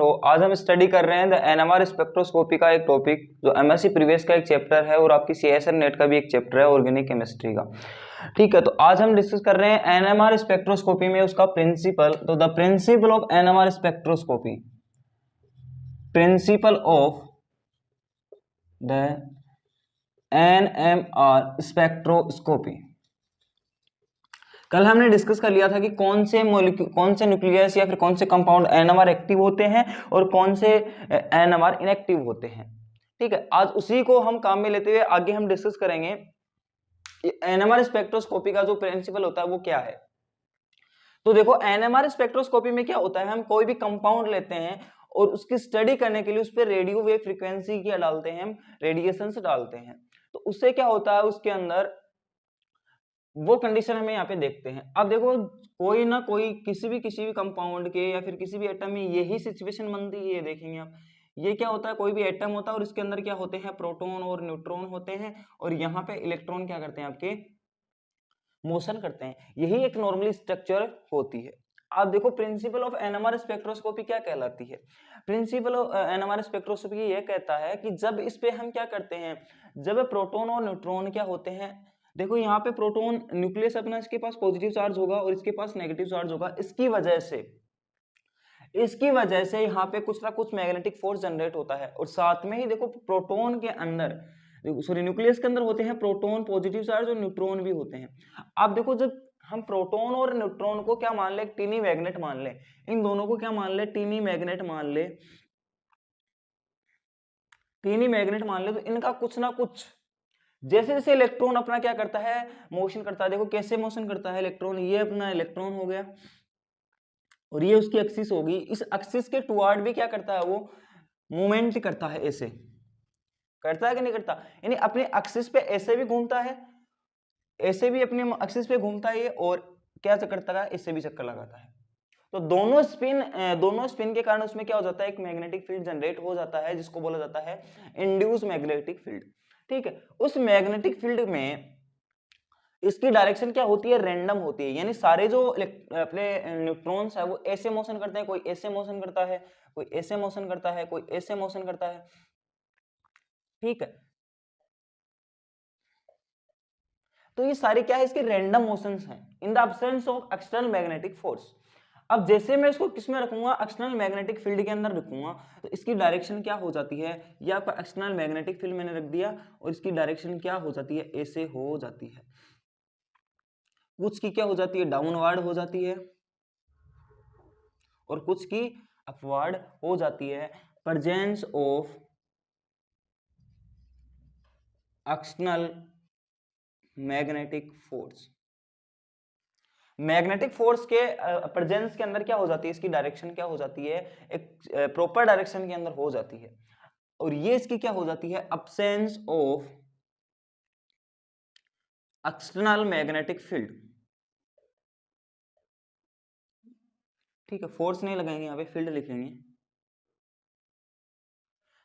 Student हो, आज हम स्टडी कर रहे हैं द एनएमआर स्पेक्ट्रोस्कोपी का एक टॉपिक जो एमएससी प्रीवियस का एक चैप्टर है और आपकी सीएसएन नेट का भी एक चैप्टर है ऑर्गेनिक केमिस्ट्री का। ठीक है, तो आज हम डिस्कस कर रहे हैं एनएमआर स्पेक्ट्रोस्कोपी में उसका प्रिंसिपल। तो the principle of NMR spectroscopy, principle of the NMR spectroscopy. कल हमने डिस्कस कर लिया था कि कौन से न्यूक्लियस या फिर कौन से कंपाउंड एनएमआर एक्टिव होते हैं और कौन से एनएमआर इनएक्टिव होते हैं। ठीक है, आज उसी को हम काम में लेते हुए आगे हम डिस्कस करेंगे एनएमआर स्पेक्ट्रोस्कोपी का जो प्रिंसिपल होता है वो क्या है। तो देखो, एनएमआर स्पेक्ट्रोस्कोपी में क्या होता है, हम कोई भी कंपाउंड लेते हैं और उसकी स्टडी करने के लिए उस पर रेडियो वेव फ्रीक्वेंसी क्या डालते हैं, हम रेडिएशन डालते हैं। तो उससे क्या होता है, उसके अंदर वो कंडीशन हमें यहाँ पे देखते हैं। अब देखो, कोई ना कोई किसी भी कंपाउंड के या फिर किसी भी एटम में यही सिचुएशन बनती है। ये देखेंगे आप, ये क्या होता है, कोई भी एटम होता है और इसके अंदर क्या होते हैं, प्रोटॉन और न्यूट्रॉन होते हैं और यहाँ पे इलेक्ट्रॉन क्या करते हैं, आपके मोशन करते हैं। यही एक नॉर्मली स्ट्रक्चर होती है। आप देखो, प्रिंसिपल ऑफ एनएमआर स्पेक्ट्रोस्कोपी क्या कहलाती है। प्रिंसिपल ऑफ एनएमआर स्पेक्ट्रोस्कोपी ये कहता है कि जब इस पे हम क्या करते हैं, जब प्रोटॉन और न्यूट्रॉन क्या होते हैं, देखो यहाँ पे प्रोटॉन न्यूक्लियस अपना, इसके पास पॉजिटिव चार्ज होगा और इसके पास नेगेटिव चार्ज होगा। इसकी वजह से यहाँ पे कुछ ना कुछ मैग्नेटिक फोर्स जनरेट होता है। और साथ में ही देखो, प्रोटॉन के अंदर, सॉरी, न्यूक्लियस के अंदर होते हैं प्रोटॉन पॉजिटिव चार्ज और न्यूट्रॉन भी होते हैं। आप देखो, जब हम प्रोटॉन और न्यूट्रॉन को क्या मान ले, टीनी मैग्नेट मान ले, इन दोनों को क्या मान ले, टीनी मैग्नेट मान ले, तो इनका कुछ ना कुछ, जैसे जैसे इलेक्ट्रॉन अपना क्या करता है, मोशन करता है। देखो कैसे मोशन करता है इलेक्ट्रॉन, ये अपना इलेक्ट्रॉन हो गया और ये उसकी एक्सिस होगी। इस एक्सिस के टुवार्ड भी क्या करता है, वो मूवमेंट करता है। ऐसे करता है कि नहीं करता, यानी अपने एक्सिस पे ऐसे भी घूमता है, ऐसे भी अपने एक्सिस पे घूमता है और क्या करता है, इससे भी चक्कर लगाता है। तो दोनों स्पिन के कारण उसमें क्या हो जाता है, एक मैग्नेटिक फील्ड जनरेट हो जाता है, जिसको बोला जाता है इंड्यूस मैग्नेटिक फील्ड। ठीक है, उस मैग्नेटिक फील्ड में इसकी डायरेक्शन क्या होती है, रैंडम होती है। यानी सारे जो अपने न्यूट्रॉन्स है वो ऐसे मोशन करते हैं, कोई ऐसे मोशन करता है, कोई ऐसे मोशन करता है, कोई ऐसे मोशन करता है। ठीक है, तो ये सारे क्या है, इसके रैंडम मोशंस हैं in the absence of external magnetic force. अब जैसे मैं इसको किस में रखूंगा, एक्सटर्नल मैग्नेटिक फील्ड के अंदर रखूंगा, तो इसकी डायरेक्शन क्या हो जाती है, ये आपका एक्सटर्नल मैग्नेटिक फील्ड मैंने रख दिया और इसकी डायरेक्शन क्या हो जाती है, ऐसे हो जाती है। कुछ की क्या हो जाती है, डाउनवर्ड हो जाती है और कुछ की अपवर्ड हो जाती है। Presence of external magnetic force, magnetic force के प्रेजेंस के अंदर क्या हो जाती है, इसकी डायरेक्शन क्या हो जाती है, एक प्रॉपर डायरेक्शन के अंदर हो जाती है। और ये इसकी क्या हो जाती है, absence of external magnetic field. ठीक है, फोर्स नहीं लगाएंगे, यहाँ पे फील्ड लिखेंगे।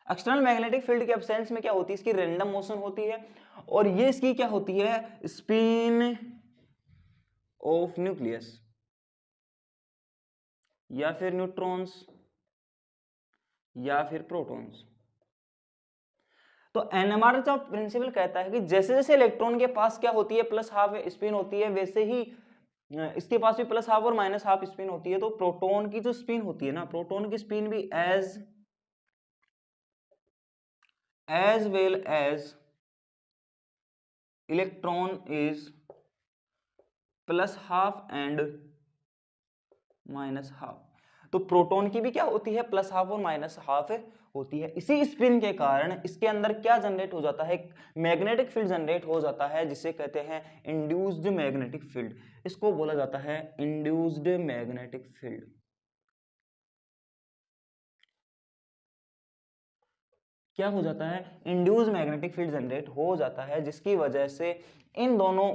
एक्सटर्नल मैग्नेटिक फील्ड के एब्सेंस में क्या होती है, इसकी रैंडम मोशन होती है और ये इसकी क्या होती है, स्पिन ऑफ न्यूक्लियस या फिर न्यूट्रॉन्स या फिर प्रोटॉन्स। तो एनएमआर का प्रिंसिपल कहता है कि जैसे जैसे इलेक्ट्रॉन के पास क्या होती है, प्लस हाफ स्पिन होती है, वैसे ही इसके पास भी प्लस हाफ और माइनस हाफ स्पिन होती है। तो प्रोटॉन की जो स्पिन होती है ना, प्रोटॉन की स्पिन भी as well as electron is plus half and minus half. तो प्रोटॉन की भी क्या होती है, प्लस हाफ और माइनस हाफ होती है। इसी स्पिन के कारण इसके अंदर क्या जनरेट हो जाता है, मैग्नेटिक फील्ड जनरेट हो जाता है, जिसे कहते हैं इंड्यूस्ड मैग्नेटिक फील्ड। इसको बोला जाता है इंड्यूस्ड मैग्नेटिक फील्ड। क्या हो जाता है, इंड्यूस्ड मैग्नेटिक फील्ड जनरेट हो जाता है, जिसकी वजह से इन दोनों,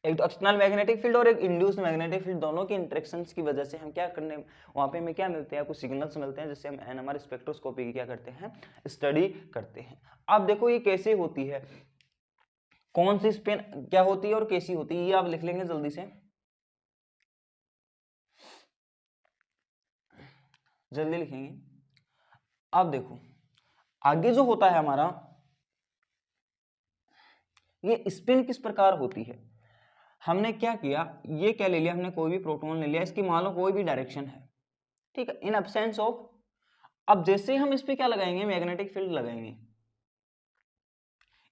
एक तो एक्सटर्नल मैग्नेटिक फील्ड और एक इंड्यूस्ड मैग्नेटिक फील्ड, दोनों की इंटरेक्शंस की वजह से हम क्या करने, वहां पे हमें क्या मिलते हैं, कुछ सिग्नल्स मिलते हैं, जिससे हम एनएमआर स्पेक्ट्रोस्कोपी की क्या करते हैं, स्टडी करते हैं। अब देखो ये कैसे होती है, कौन सी स्पिन क्या होती है और कैसी होती है, ये आप लिख लेंगे जल्दी से। जल्दी लिखेंगे। अब देखो आगे जो होता है हमारा, ये स्पिन किस प्रकार होती है। हमने क्या किया, ये क्या ले लिया हमने, कोई भी प्रोटॉन ले लिया, इसकी मान लो कोई भी डायरेक्शन है, ठीक है, इन एब्सेंस ऑफ। अब जैसे ही हम इस पे क्या लगाएंगे, मैग्नेटिक फील्ड लगाएंगे,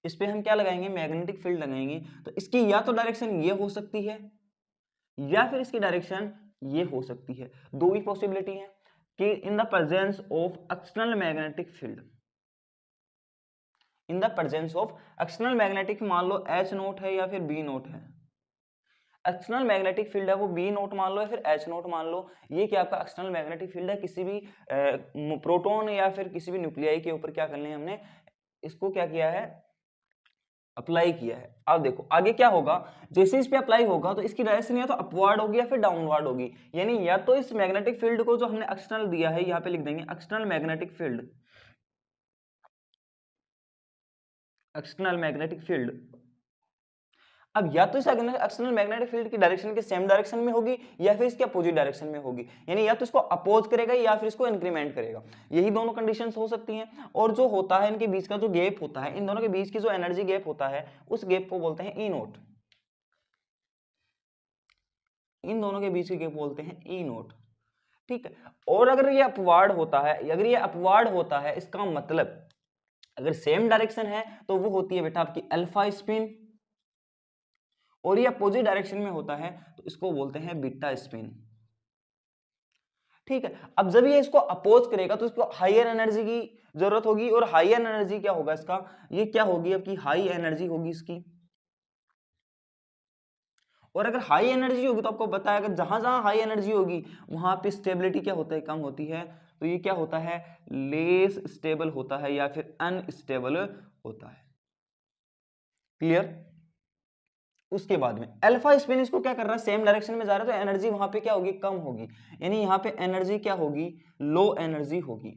इस पे हम क्या लगाएंगे, मैग्नेटिक फील्ड लगाएंगे, तो इसकी या तो डायरेक्शन ये हो सकती है या फिर इसकी डायरेक्शन ये हो सकती है। दो ही पॉसिबिलिटी है कि in the presence of external magnetic field, in the presence of external magnetic, मान लो एच नोट है या फिर बी नोट है, एक्सटर्नल मैग्नेटिक फील्ड है वो बी नोट मान लो या फिर एच नोट मान लो, ये क्या आपका एक्सटर्नल मैग्नेटिक फील्ड है किसी भी प्रोटॉन या फिर किसी भी न्यूक्लियाई के ऊपर क्या करने है हमने इसको क्या किया है, अप्लाई किया है। अब देखो आगे क्या होगा, जैसे इस पे अप्लाई होगा तो इसकी डायरेक्शन या तो अपवर्ड होगी या फिर डाउनवर्ड होगी, यानी या तो इस मैग्नेटिक फील्ड को जो हमने एक्सटर्नल दिया है यहाँ पे लिख देंगे external magnetic field, external magnetic field. अब या तो इस एक्सटर्नल मैग्नेटिक फील्ड की डायरेक्शन के सेम डायरेक्शन में होगी या फिर इसके अपोजिट डायरेक्शन में होगी, यानी या तो इसको अपोज करेगा या फिर इसको इंक्रीमेंट करेगा, यही दोनों कंडीशंस हो सकती हैं। और जो होता है इनके बीच का जो गैप होता है, इन दोनों के बीच की जो एनर्जी गैप होता है उस गैप को बोलते हैं ई नोट, इन दोनों के बीच के गैप बोलते हैं ई नोट, ठीक है। और अगर ये अपवार्ड होता है, अगर ये अपवार्ड होता है इसका मतलब अगर सेम डायरेक्शन है तो वो होती है बेटा आपकी अल्फा स्पिन, और ये अपोजिट डायरेक्शन में होता है तो इसको बोलते हैं बीटा स्पिन, ठीक है। अब जब ये इसको अपोज करेगा तो इसको हायर एनर्जी की जरूरत होगी, और हायर एनर्जी क्या होगा इसका, ये क्या होगी आपकी हाई एनर्जी होगी इसकी। और अगर हाई एनर्जी होगी तो आपको पता है अगर जहां जहां हाई एनर्जी होगी वहां पे स्टेबिलिटी क्या होता है, कम होती है, तो ये क्या होता है, लेस स्टेबल होता है या फिर अनस्टेबल होता है। क्लियर। उसके बाद में अल्फा स्पिन इसको क्या कर रहा है, सेम डायरेक्शन में जा रहा है तो एनर्जी वहां पे क्या होगी, कम होगी, यानी यहाँ पे एनर्जी क्या होगी, लो एनर्जी होगी,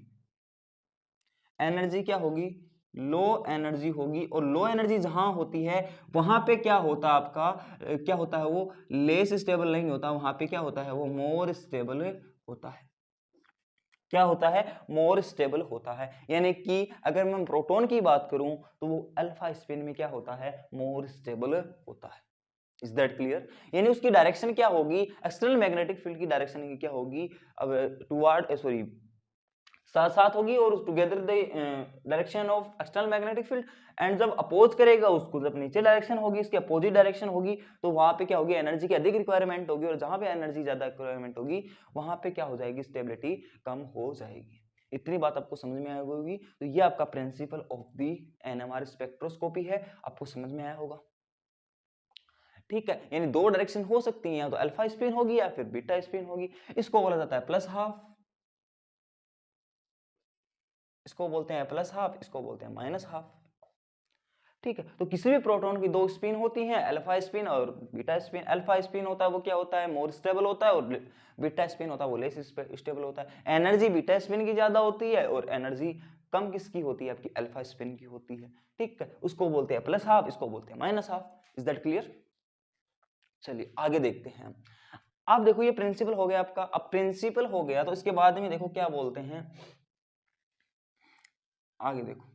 एनर्जी क्या होगी, लो एनर्जी होगी। और लो एनर्जी जहां होती है वहां पे क्या होता है आपका, क्या होता है वो लेस स्टेबल नहीं होता, वहां पे क्या होता है वो मोर स्टेबल होता है, क्या होता है, मोर स्टेबल होता है। यानी कि अगर मैं प्रोटॉन की बात करूं तो वो अल्फा स्पिन में क्या होता है, मोर स्टेबल होता है। Is that clear. यानी उसकी डायरेक्शन क्या होगी, एक्सटर्नल मैग्नेटिक फील्ड की डायरेक्शन क्या होगी, अब टुवर्ड सॉरी साथ साथ होगी और together the direction of external magnetic field. And जब अपोज करेगा उसको, जब नीचे डायरेक्शन होगी इसकी अपोजिट डायरेक्शन होगी तो वहां पे क्या होगी, एनर्जी की अधिक रिक्वायरमेंट होगी, और जहां पे एनर्जी ज्यादा रिक्वायरमेंट होगी वहां पे क्या हो जाएगी, स्टेबिलिटी कम हो जाएगी। इतनी बात आपको समझ में आया होगी। तो ये आपका principle of the NMR spectroscopy है, आपको समझ में आया होगा, ठीक है। यानी दो डायरेक्शन हो सकती है, या तो अल्फा स्पिन होगी या फिर बीटा स्पिन होगी। इसको बोला जाता है प्लस हाफ, इसको बोलते हैं प्लस हाफ, इसको बोलते हैं माइनस हाफ, ठीक है। तो किसी भी प्रोटॉन की दो स्पिन होती हैं, अल्फा स्पिन और बीटा स्पिन। अल्फा स्पिन होता है वो क्या होता है, मोर स्टेबल होता है, और बीटा स्पिन होता है वो लेस स्टेबल होता है। एनर्जी बीटा स्पिन की ज्यादा होती है और एनर्जी कम किसकी होती है, आपकी अल्फा स्पिन की होती है, ठीक है। उसको बोलते हैं प्लस हाफ, इसको बोलते हैं minus half. Is that clear. चलिए आगे देखते हैं। अब देखो ये प्रिंसिपल हो गया आपका। अब प्रिंसिपल हो गया तो इसके बाद में देखो क्या बोलते हैं, आगे देखो।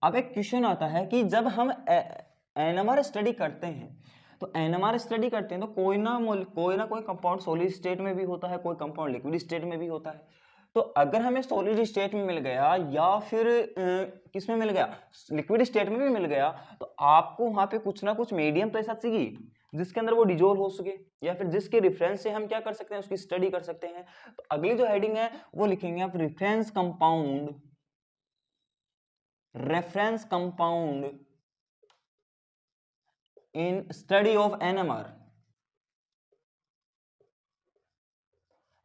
अब एक क्वेश्चन आता है कि जब हम एनएमआर स्टडी करते हैं तो एनएमआर स्टडी करते हैं तो कोई ना कोई कंपाउंड सॉलिड स्टेट में भी होता है, कोई कंपाउंड लिक्विड स्टेट में भी होता है। तो अगर हमें सॉलिड स्टेट में मिल गया या फिर किस में मिल गया, लिक्विड स्टेट में भी मिल गया, तो आपको वहां पे कुछ ना कुछ मीडियम तो ऐसा चाहिए जिसके अंदर वो डिजोल्व हो सके, या फिर जिसके रेफरेंस से हम क्या कर सकते हैं, उसकी स्टडी कर सकते हैं। तो अगली जो हेडिंग है वो लिखेंगे आप reference compound, reference compound in study of NMR।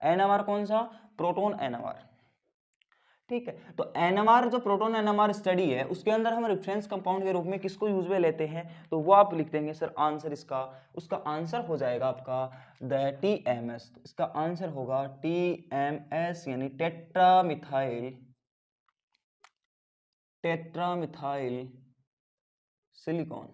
NMR कौन सा, प्रोटॉन NMR, ठीक है। तो NMR जो प्रोटॉन NMR स्टडी है उसके अंदर हम रेफरेंस कंपाउंड के रूप में किसको यूज में लेते हैं, तो वो आप लिख देंगे सर आंसर इसका, उसका आंसर हो जाएगा आपका द TMS। तो इसका आंसर होगा TMS यानी टेट्रामिथाइल, टेट्रामिथाइल सिलिकॉन,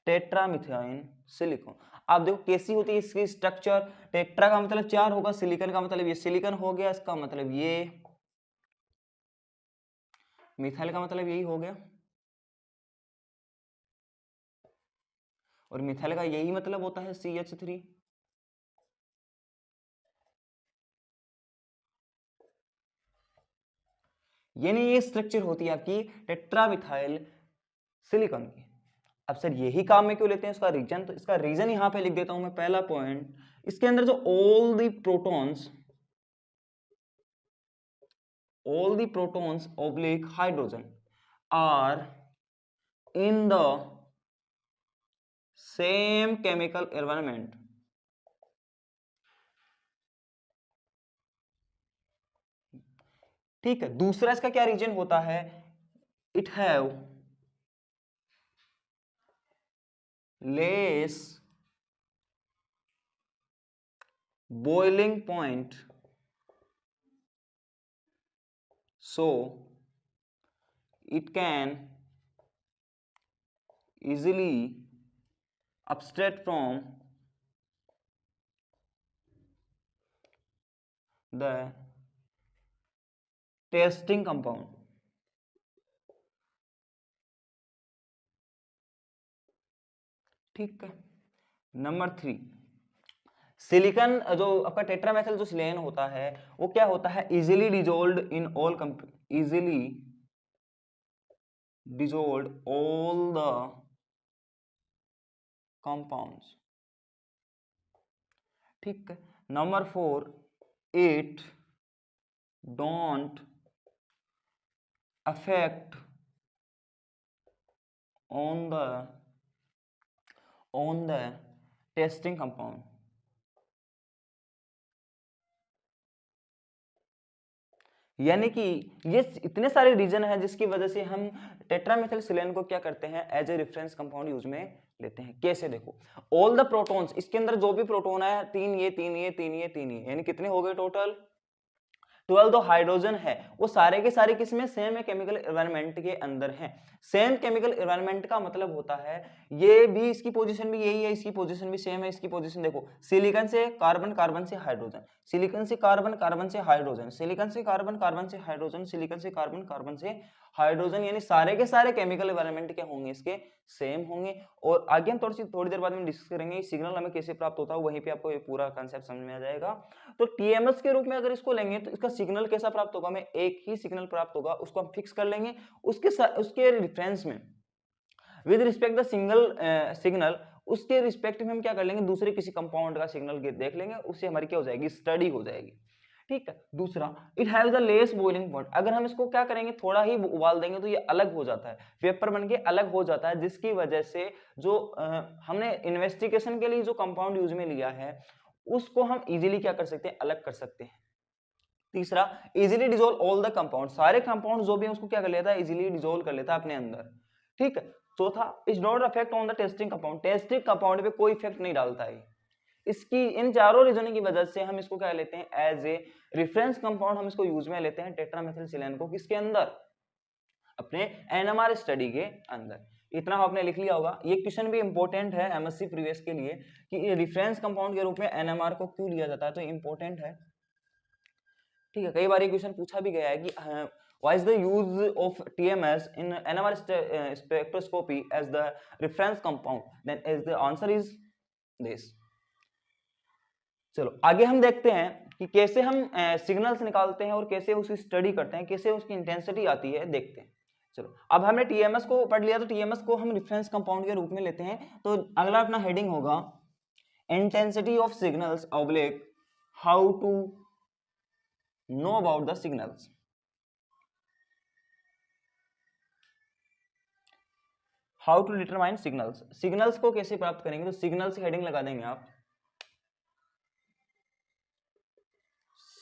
टेट्रामिथाइन सिलिकॉन। आप देखो कैसी होती है इसकी स्ट्रक्चर, टेट्रा का मतलब 4 होगा, सिलिकॉन का मतलब ये सिलिकॉन हो गया, इसका मतलब ये, मिथाइल का मतलब यही हो गया, और मिथाइल का यही मतलब होता है CH3। यानी ये स्ट्रक्चर होती है आपकी टेट्रा मिथाइल सिलिकॉन की। अब सर यही काम में क्यों लेते हैं, इसका रीजन, तो इसका रीजन यहां पे लिख देता हूं मैं। पहला पॉइंट, इसके अंदर जो all the protons oblique hydrogen are in the same chemical environment। ठीक है, दूसरा इसका क्या रीजन होता है, it have less boiling point, so it can easily abstract from the testing compound। ठीक है, नंबर 3, सिलिकॉन जो आपका टेट्रामेथल जो सिलेन होता है वो क्या होता है, easily dissolved in all easily dissolved all the compounds। ठीक है, number 4, it don't affect on the testing compound। यानी कि ये इतने सारे रीजन हैं जिसकी वजह से हम टेट्रामेथिल सिलेन को क्या करते हैं, as a reference compound use में लेते हैं। कैसे, देखो, ऑल द प्रोटॉन्स, इसके अंदर जो भी प्रोटॉन है, 3 ये 3 ये 3 ये 3 ये, यानी कितने हो गए टोटल 12। जो हाइड्रोजन है वो सारे के सारे किसमें, सेम केमिकल एनवायरनमेंट के अंदर हैं। सेम केमिकल एनवायरनमेंट का मतलब होता है ये भी, इसकी पोजीशन भी यही है, इसकी पोजीशन भी सेम है। इसकी पोजीशन देखो, सिलिकॉन से कार्बन, कार्बन से हाइड्रोजन, सिलिकॉन से कार्बन, कार्बन से हाइड्रोजन, सिलिकॉन से कार्बन, कार्बन से हाइड्रोजन, सिलिकॉन से कार्बन, कार्बन से हाइड्रोजन, यानी सारे के सारे केमिकल एनवायरनमेंट क्या होंगे, इसके सेम होंगे। और आगे हम थोड़ी देर बाद में डिस्कस करेंगे सिग्नल हमें कैसे प्राप्त होता है, वहीं पे आपको ये पूरा कांसेप्ट समझ में आ जाएगा। तो टीएमएस के रूप में अगर इसको लेंगे तो इसका सिग्नल कैसा प्राप्त होगा, में एक ही सिग्नल प्राप्त होगा, उसको हम फिक्स कर लेंगे। उसके रेफरेंस में with respect the single signal, उसके रिस्पेक्ट में हम क्या कर लेंगे, दूसरे किसी कंपाउंड का सिग्नल देख लेंगे, उससे हमारी क्या हो जाएगी, स्टडी हो जाएगी। ठीक है, दूसरा, it have the less boiling point. अगर हम इसको क्या करेंगे, थोड़ा ही उबाल देंगे तो ये अलग हो जाता है, वेपर बन के अलग हो जाता है, जिसकी वजह से जो हमने इन्वेस्टिगेशन के लिए जो कंपाउंड यूज में लिया है उसको हम इजीली क्या कर सकते हैं, अलग कर सकते हैं। तीसरा, easily dissolve all the compound, सारे कंपाउंड जो भी है उसको क्या कर लेता है, इजीली डिजोल्व कर लेता है अपने अंदर। ठीक है, चौथा, is not affect on the testing compound, testing compound पे कोई इफेक्ट नहीं डालता है। इसकी इन चारों रीजन की वजह से हम इसको क्या लेते हैं, एज ए रेफरेंस कंपाउंड हम इसको यूज में लेते हैं, टेट्रामेथिल सिलेन को, किसके अंदर, अपने एनएमआर स्टडी के अंदर। इतना आपने लिख लिया होगा। ये क्वेश्चन भी इंपॉर्टेंट है एमएससी प्रीवियस के लिए कि रेफरेंस कंपाउंड के रूप में एनएमआर को क्यों लिया जाता है, तो इंपॉर्टेंट है। ठीक है, कई बार ये क्वेश्चन पूछा भी गया है कि why is the use of TMS in NMR spectroscopy as the reference compound, then is the answer is this. चलो आगे हम देखते हैं कि कैसे हम सिग्नल्स निकालते हैं और कैसे उसकी स्टडी करते हैं, कैसे उसकी इंटेंसिटी आती है, देखते हैं। चलो, अब हमने टीएमएस को पढ़ लिया, तो टीएमएस को हम रेफरेंस कंपाउंड के रूप में लेते हैं। तो अगला अपना हेडिंग होगा intensity of signals oblique how to know about the signals. How to determine signals, signals को कैसे प्राप्त करेंगे, तो सिग्नल्स हेडिंग लगा देंगे आप,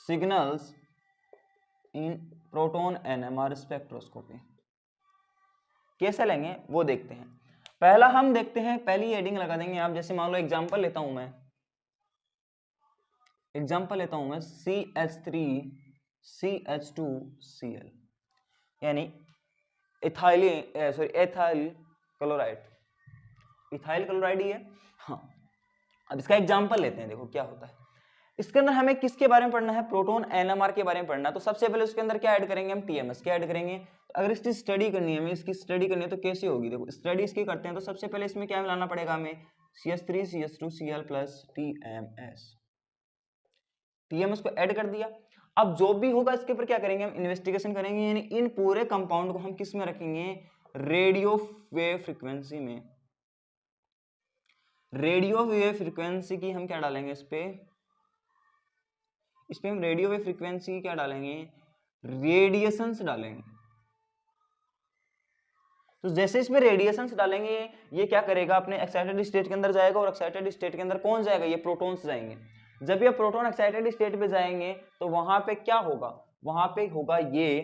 signals in proton NMR spectroscopy. कैसे लेंगे वो देखते हैं। पहला हम देखते हैं, पहली हेडिंग लगा देंगे आप, जैसे मान लो एग्जांपल लेता हूं मैं, CH3CH2Cl, यानी एथाइल क्लोराइड, इथाइल क्लोराइड ही है। हाँ, अब इसका एग्जांपल लेते हैं, देखो क्या होता है। इसके अंदर हमें किसके बारे में पढ़ना है, प्रोटॉन एनएमआर के बारे में पढ़ना है। तो सबसे पहले उसके अंदर क्या ऐड करेंगे हम, टीएमएस क्या ऐड करेंगे। तो अगर इसकी स्टडी करनी है, हमें इसकी स्टडी करनी है तो कैसे होगी, देखो स्टडी इसकी करते हैं तो सबसे पहले इसमें क्या मिलाना पड़ेगा हमें, CH3 CH2 Cl plus TMS को ऐड कर दिया। अब जो भी होगा इसके ऊपर क्या करेंगे हम, इन्वेस्टिगेशन करेंगे, यानी इन पूरे कंपाउंड को हम किस में रखेंगे, रेडियो वेव फ्रीक्वेंसी में। रेडियो वेव फ्रीक्वेंसी की हम क्या डालेंगे, इस पे हम रेडियो वेव फ्रीक्वेंसी की क्या डालेंगे, रेडिएशंस डालेंगे। तो जैसे इसमें रेडिएशंस डालेंगे, ये क्या करेगा, अपने एक्साइटेड स्टेट के अंदर जाएगा, और एक्साइटेड स्टेट के अंदर कौन जाएगा, ये प्रोटॉन्स जाएंगे। जब ये प्रोटॉन एक्साइटेड स्टेट पे जाएंगे तो वहां पे क्या होगा, वहां पे होगा ये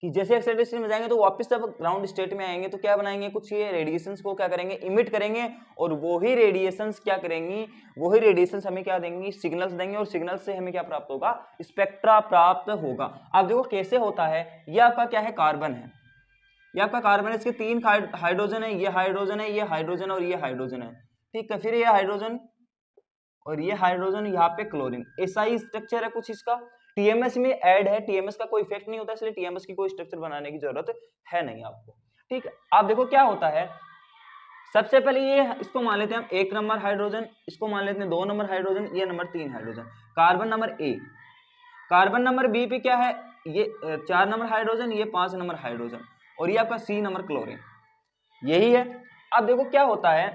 कि जैसे एक्साइटेड स्टेट में जाएंगे तो वापस जब ग्राउंड स्टेट में आएंगे तो क्या बनाएंगे, कुछ ये रेडिएशंस को क्या करेंगे, इमिट करेंगे, और वही रेडिएशंस क्या करेंगी, वही रेडिएशंस हमें क्या देंगी, सिग्नल्स देंगे, और सिग्नल से हमें क्या प्राप्त होगा, स्पेक्ट्रा प्राप्त होगा। अब देखो कैसे होता है, ये आपका क्या है, कार्बन है, ये आपका कार्बन है, इसके 3 हाइड्रोजन है, ये हाइड्रोजन है, ये हाइड्रोजन और ये हाइड्रोजन है, ठीक है। फिर ये हाइड्रोजन और ये हाइड्रोजन, यहाँ पे क्लोरीन, ऐसा ही स्ट्रक्चर है कुछ इसका। टीएमएस में ऐड है, टीएमएस का कोई इफेक्ट नहीं होता, इसलिए टीएमएस की कोई स्ट्रक्चर बनाने की जरूरत है नहीं आपको, ठीक है। आप देखो क्या होता है, सबसे पहले ये इसको मान लेते हैं हम 1 नंबर हाइड्रोजन, इसको मान लेते हैं 2 नंबर हाइड्रोजन, ये number 3 hydrogen, carbon number A. Carbon number B पे क्या है, ये 4 नंबर हाइड्रोजन, ये 5 नंबर हाइड्रोजन, और ये आपका सी नंबर क्लोरीन, यही है। अब देखो क्या होता है,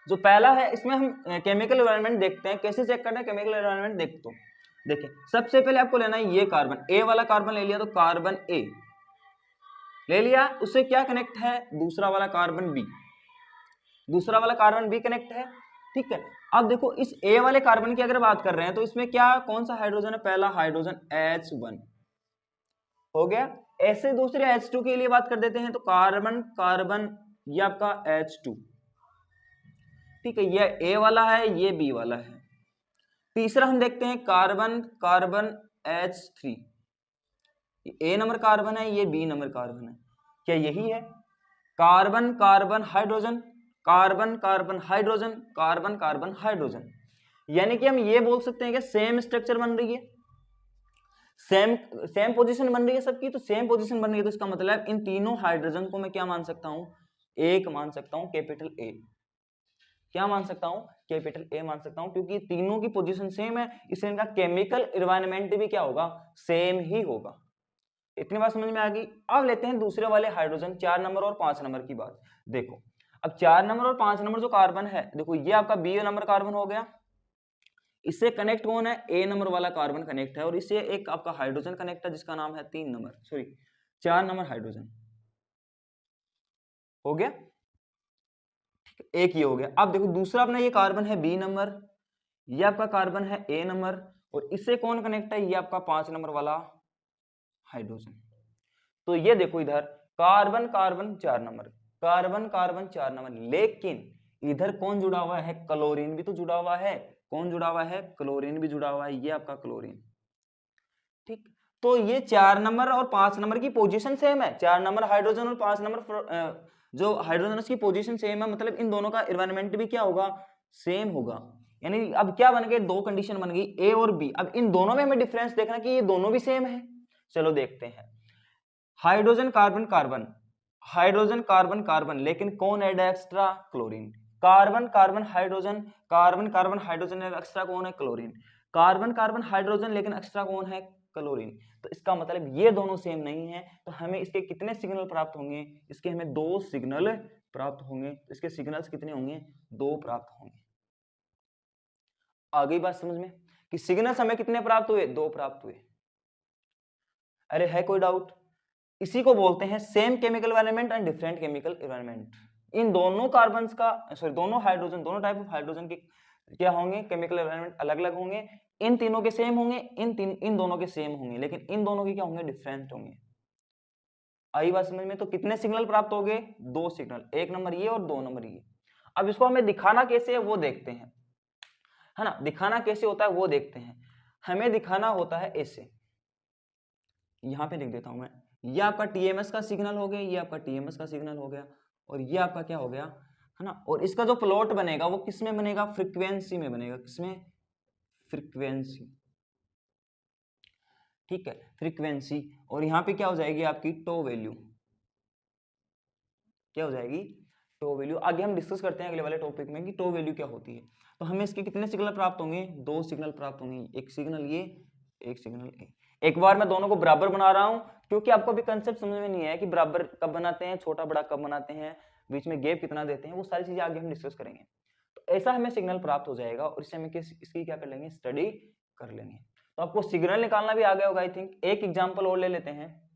जो पहला है इसमें हम केमिकल एनवायरनमेंट देखते हैं, कैसे चेक करना है केमिकल एनवायरनमेंट, देखिए सबसे पहले आपको लेना है ये कार्बन, ए वाला कार्बन ले लिया, तो कार्बन ए ले लिया, उससे क्या कनेक्ट है, दूसरा वाला कार्बन बी, दूसरा वाला कार्बन बी कनेक्ट है, ठीक है। अब देखो इस ए वाले कार्बन की अगर बात कर रहे हैं तो इसमें क्या, कौन सा हाइड्रोजन है, पहला हाइड्रोजन H1 हो गया। ऐसे दूसरे H2 के लिए बात कर देते हैं, तो कार्बन कार्बन ये आपका H2, ठीक है, ये ए वाला है, ये बी वाला है। तीसरा हम देखते हैं कार्बन कार्बन H3, ए नंबर कार्बन है, ये बी नंबर कार्बन है, क्या यही है, carbon carbon hydrogen, carbon carbon hydrogen, carbon carbon hydrogen, यानी कि हम ये बोल सकते हैं कि सेम स्ट्रक्चर बन रही है, सेम पोजीशन बन रही है सबकी, तो सेम पोजीशन बन रही है, तो इसका मतलब इन तीनों हाइड्रोजन को मैं क्या मान सकता हूं, एक मान सकता हूं, कैपिटल ए, क्या मान सकता हूं, कैपिटल ए मान सकता हूं, क्योंकि तीनों की पोजीशन सेम है, इसलिए इनका केमिकल एनवायरनमेंट भी क्या होगा, सेम ही होगा। इतनी बात समझ में आ गई। अब लेते हैं दूसरे वाले हाइड्रोजन, 4 नंबर और 5 नंबर की बात। देखो अब 4 नंबर और 5 नंबर जो कार्बन है, देखो ये आपका बी नंबर कार्बन हो गया, इससे कनेक्ट कौन है, ए नंबर वाला कार्बन कनेक्ट है, और इससे एक आपका हाइड्रोजन कनेक्ट है जिसका नाम है 3 नंबर, सॉरी 4 नंबर हाइड्रोजन हो गया, एक ही हो गया। अब देखो दूसरा अपना ये कार्बन है बी नंबर, ये आपका कार्बन है ए नंबर, और इससे कौन कनेक्ट है, ये आपका 5 नंबर वाला हाइड्रोजन। तो ये देखो इधर carbon carbon 4 number, carbon carbon 4 number, लेकिन इधर कौन जुड़ा हुआ है, क्लोरीन भी तो जुड़ा हुआ है, कौन जुड़ा हुआ है, क्लोरीन भी जुड़ा हुआ है, ये आपका क्लोरीन, ठीक। तो ये 4 नंबर और 5 नंबर की पोजीशन सेम है, 4 नंबर हाइड्रोजन और 5 नंबर जो हाइड्रोजन की पोजीशन सेम है, मतलब इन दोनों का एनवायरनमेंट भी क्या होगा, सेम होगा। यानी अब क्या बन गए, दो कंडीशन बन गई ए और बी। अब इन दोनों में हमें डिफरेंस देखना कि ये दोनों भी सेम है, चलो देखते हैं। Hydrogen carbon carbon, hydrogen carbon carbon, लेकिन कौन ऐड है extra, chlorine. Carbon carbon hydrogen, carbon carbon hydrogen, extra कौन है, क्लोरीन। कार्बन कार्बन हाइड्रोजन, लेकिन एक्स्ट्रा कौन है, क्लोरीन। तो इसका मतलब ये दोनों सेम नहीं है, तो हमें इसके कितने सिग्नल प्राप्त होंगे, इसके हमें 2 सिग्नल प्राप्त होंगे। इसके सिग्नल्स कितने होंगे, 2 प्राप्त होंगे। आ गई बात समझ में कि सिग्नल्स हमें कितने प्राप्त हुए, 2 प्राप्त हुए। अरे है कोई डाउट, इसी को बोलते हैं same chemical environment and different chemical environment. इन दोनों कार्बन्स का, सॉरी दोनों हाइड्रोजन, दोनों टाइप ऑफ हाइड्रोजन के क्या होंगे, केमिकल एनवायरनमेंट अलग अलग होंगे। इन तीनों के सेम होंगे, इन दोनों के सेम होंगे, लेकिन इन दोनों के क्या होंगे, डिफरेंट होंगे। आई बात समझ में। तो कितने सिग्नल प्राप्त हो गए, 2 सिग्नल, 1 नंबर ये और 2 नंबर ये। अब इसको हमें दिखाना कैसे है वो देखते हैं, है ना। दिखाना कैसे होता है वो देखते हैं। हमें दिखाना होता है ऐसे, यहां पे लिख देता हूं मैं, ये आपका टीएमएस का सिग्नल हो गया, ये आपका टीएमएस का सिग्नल हो गया, और ये आपका क्या हो गया, है ना। और इसका जो प्लॉट बनेगा वो किस में बनेगा, फ्रीक्वेंसी में बनेगा, किसमें, फ्रीक्वेंसी, ठीक है, फ्रीक्वेंसी। और यहाँ पे क्या हो जाएगी आपकी टो वैल्यू, क्या हो जाएगी, टो वैल्यू। आगे हम डिस्कस करते हैं अगले वाले टॉपिक में कि टो वैल्यू क्या होती है। तो हमें इसके कितने सिग्नल प्राप्त होंगे, 2 सिग्नल प्राप्त होंगे, एक सिग्नल ये, एक सिग्नल ए। एक बार मैं दोनों को बराबर बना रहा हूं क्योंकि आपको अभी कंसेप्ट समझ में नहीं आया कि बराबर कब बनाते हैं, छोटा बड़ा कब बनाते हैं, बीच में गैप कितना देते हैं, वो सारी चीजें आगे हम डिस्कस करेंगे। तो ऐसा हमें सिग्नल प्राप्त हो जाएगा और इससे हमें इसकी क्या कर लेंगे, स्टडी कर लेंगे। तो आपको सिग्नल निकालना भी आ गया होगा आई थिंक। एक एग्जाम्पल और ले लेते हैं,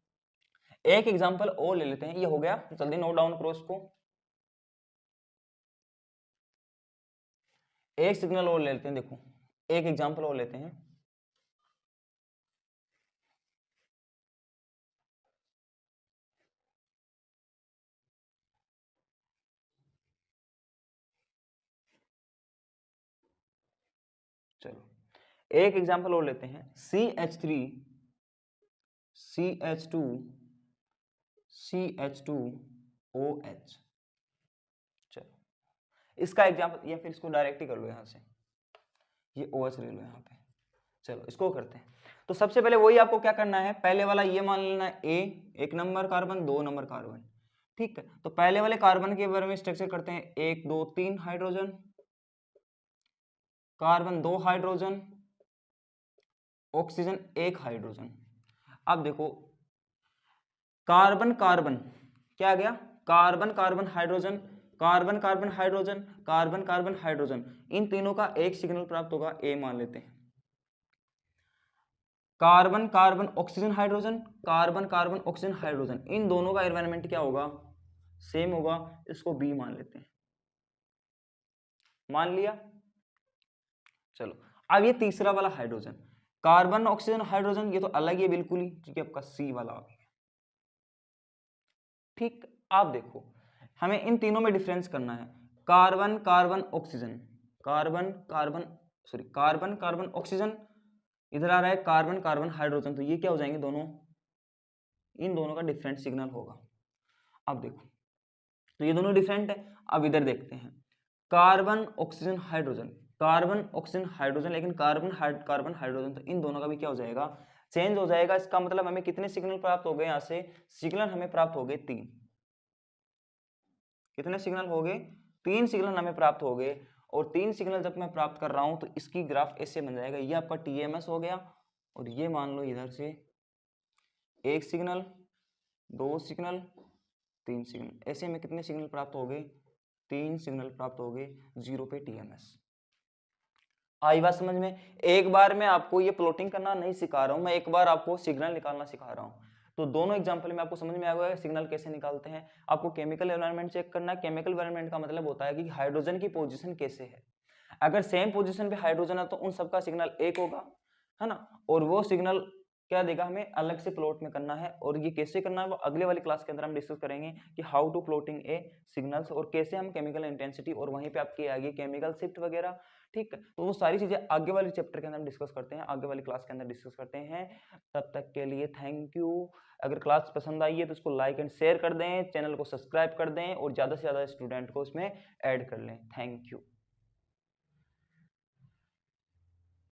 एक एग्जाम्पल और ले लेते हैं, ये हो गया, जल्दी नोट डाउन करो इसको। एक सिग्नल और ले लेते हैं, देखो एक एग्जांपल और लेते हैं। चलो एक एग्जांपल और लेते हैं, CH3 CH2 CH2OH। चलो इसका एग्जांपल, या फिर इसको डायरेक्ट ही कर लो, यहां से ये OH ले लो यहाँ पे। चलो इसको करते हैं। तो सबसे पहले वही आपको क्या करना है, पहले वाला ये मान लेना है A, 1 number carbon, 2 number carbon, ठीक है। तो पहले वाले कार्बन के बारे में स्ट्रक्चर करते हैं, 1 2 3 hydrogen, carbon 2 hydrogen, oxygen 1 hydrogen. अब देखो कार्बन कार्बन क्या आ गया, carbon carbon hydrogen, carbon carbon hydrogen, carbon carbon hydrogen, इन तीनों का एक सिग्नल प्राप्त होगा, ए मान लेते हैं। Carbon carbon oxygen hydrogen, carbon carbon oxygen hydrogen, इन दोनों का एनवायरनमेंट क्या होगा, सेम होगा, इसको बी मान लेते हैं, मान लिया। चलो अब ये तीसरा वाला हाइड्रोजन, कार्बन ऑक्सीजन हाइड्रोजन, ये तो अलग ही है बिल्कुल ही, ठीक है, आपका सी वाला आ गया। ठीक, आप देखो हमें इन तीनों में डिफरेंस करना है, carbon carbon oxygen, carbon carbon sorry carbon carbon oxygen, इधर आ रहा है कार्बन कार्बन हाइड्रोजन, तो ये क्या हो जाएंगे दोनों, इन दोनों का डिफरेंट सिग्नल होगा। अब देखो तो ये दोनों डिफरेंट है। अब इधर देखते हैं, carbon oxygen hydrogen, carbon oxygen hydrogen, लेकिन कार्बन हाइड्रोजन, तो इन दोनों का भी क्या हो जाएगा, चेंज हो जाएगा। इसका मतलब हमें कितने सिग्नल प्राप्त हो गए, यहां से सिग्नल हमें प्राप्त हो गए 3। कितने सिग्नल हो गए, 3 सिग्नल हमें प्राप्त हो गए। और 3 सिग्नल जब मैं प्राप्त कर रहा हूं तो इसकी ग्राफ ऐसे बन जाएगा, ये आपका TMS हो गया, और ये मान लो इधर से 1 सिग्नल, 2 सिग्नल, 3 सिग्नल, ऐसे में कितने सिग्नल प्राप्त हो गए, 3 सिग्नल प्राप्त हो गए, 0 पे TMS। आई बात समझ में। एक बार मैं आपको ये प्लॉटिंग करना नहीं सिखा रहा हूं, मैं एक बार आपको सिग्नल निकालना सिखा रहा हूं। तो दोनों एग्जांपल में आपको समझ में आ गया सिग्नल कैसे निकालते हैं। आपको केमिकल एनवायरनमेंट चेक करना है। केमिकल एनवायरनमेंट का मतलब होता है कि हाइड्रोजन की पोजीशन कैसे है। अगर सेम पोजीशन पे हाइड्रोजन है तो उन सबका सिग्नल एक होगा, है ना। और वो सिग्नल क्या देगा, हमें अलग से प्लॉट में करना है, और ये कैसे करना है वो अगले वाली क्लास के अंदर हम डिस्कस करेंगे कि how to plotting a signals, और कैसे हम केमिकल इंटेंसिटी, और वहीं पे आपकी आगे केमिकल शिफ्ट वगैरह, ठीक है। तो वो सारी चीजें आगे वाले चैप्टर के अंदर हम डिस्कस करते हैं, आगे वाली क्लास के अंदर डिस्कस करते हैं। तब तक के लिए थैंक यू। अगर क्लास पसंद आई है तो इसको लाइक एंड शेयर कर दें, चैनल को सब्सक्राइब कर दें, और ज़्यादा से ज़्यादा स्टूडेंट को इसमें ऐड कर लें। Thank you.